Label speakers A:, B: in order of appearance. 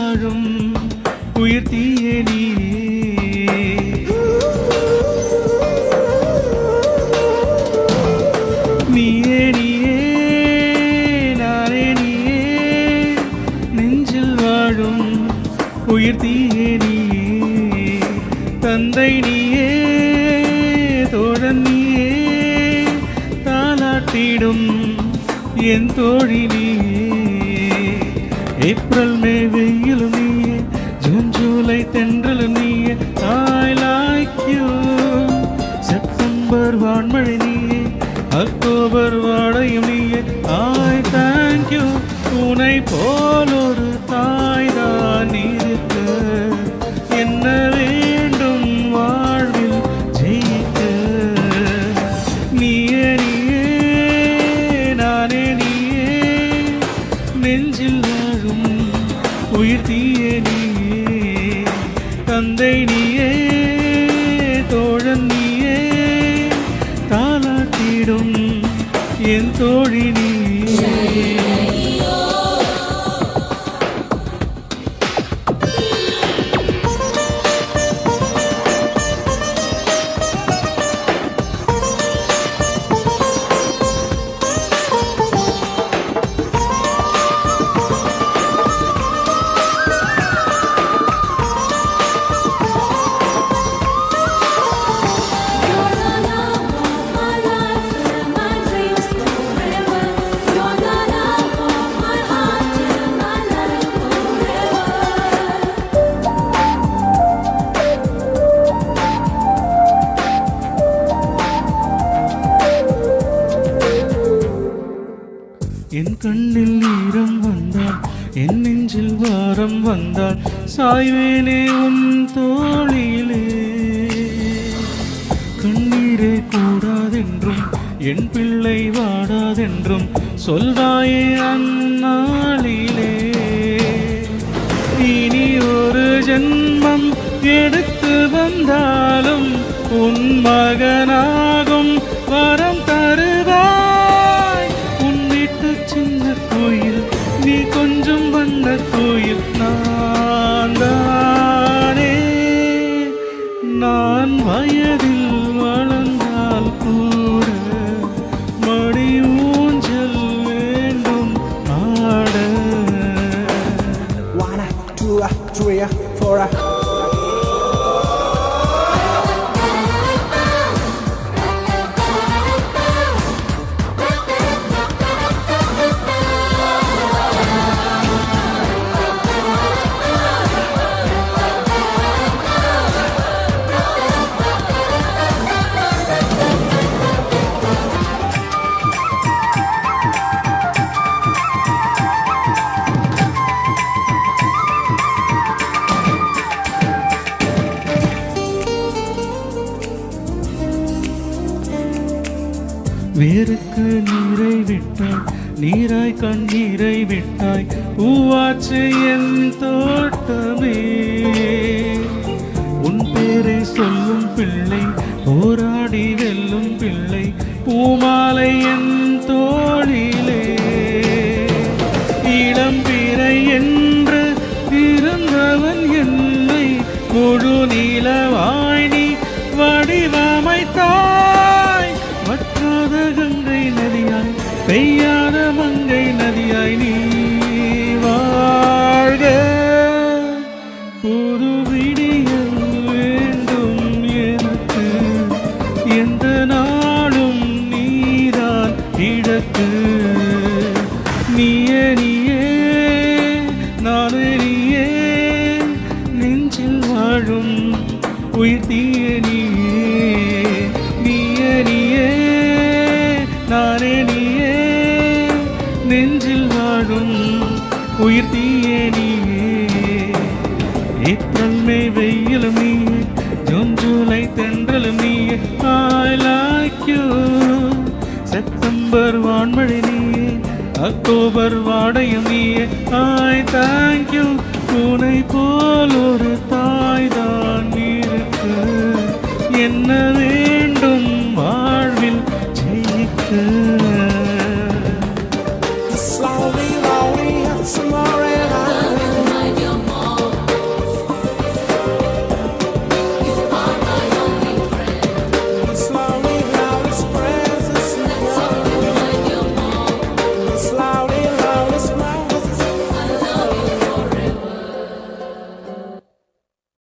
A: வாழும் உயிர் தீயே நீயே நீயே நானே நீயே நெஞ்சில் வாழும் உயிர் தீயே நீயே தந்தை நீயே தோழன் நீயே தாலாட்டிடும் என் தோழி நீயே ஏப்ரல் மே வெயிலும் நீயே ஜூன் ஜூலை தென்றலும் நீயே I like you செப்டம்பர் வான்மழை நீயே அக்டோபர் வாடையும் நீயே I thank you உன்னை போல் ஒரு தாய்தான் இருக்க என்ன வேண்டும் வாழ்வில் ஜெயிக்க நீயே நீயே நானே நீயே நெஞ்சில் வாழும் உயிர் தீயே நீயே தந்தை நீயே தோழன் நீயே தாலாட்டிடும் என் தோழி நீயே என் கண்ணில் ஈரம் வந்தால் என் நெஞ்சில் வாரம் வந்தால் சாய்வேனே உன் தோளிலே கண்ணீரே கூடாதென்றும் என் பிள்ளை வாடாதென்றும் சொல்வாயே அந்நாளிலே இனி ஒரு ஜென்மம் எடுத்து வந்தாலும் உன் மகனாகும் வரம் தருவாய் உன் வீட்டு சின்ன கோயில் நீ கொஞ்சம் வந்த கோயில் நான் தானே நான் வயதில் வளர்ந்தால் கூட மடி ஊஞ்சல் வேண்டும் ஆட
B: 1 2 3 4
A: வேருக்கு நீரை விட்டாய் நீராய் கண்ணீரை விட்டாய் பூவாச்சு என் தோட்டமே உன் பேரை சொல்லும் பிள்ளை போராடி வெல்லும் பிள்ளை பூமாலை என் தோளிலே இளம் பிறை என்று இருந்தவன் என்னை முழு நீலவாய் நீ வடிவமைத்தாய் வற்றாத கங்கை நதியாய் பெய்யாத மங்கை நதியாய் நீ வாழ்க புது விடியல் வேண்டும் எனக்கு எந்த நாளும் நீதான் கிழக்கு நீயே நீயே நானே நீயே நெஞ்சில் வாழும் உயிர் தீயே நீயே நீயே நானே நீயே நெஞ்சில் வாழும் உயிர் தீயே நீயே ஏப்ரல் மே வெயிலும் நீயே ஜூன் ஜூலை தென்றலும் நீயே I like you செப்டம்பர் வான்மழை நீயே அக்டோபர் வாடையும் நீயே I thank you உன்னை போல்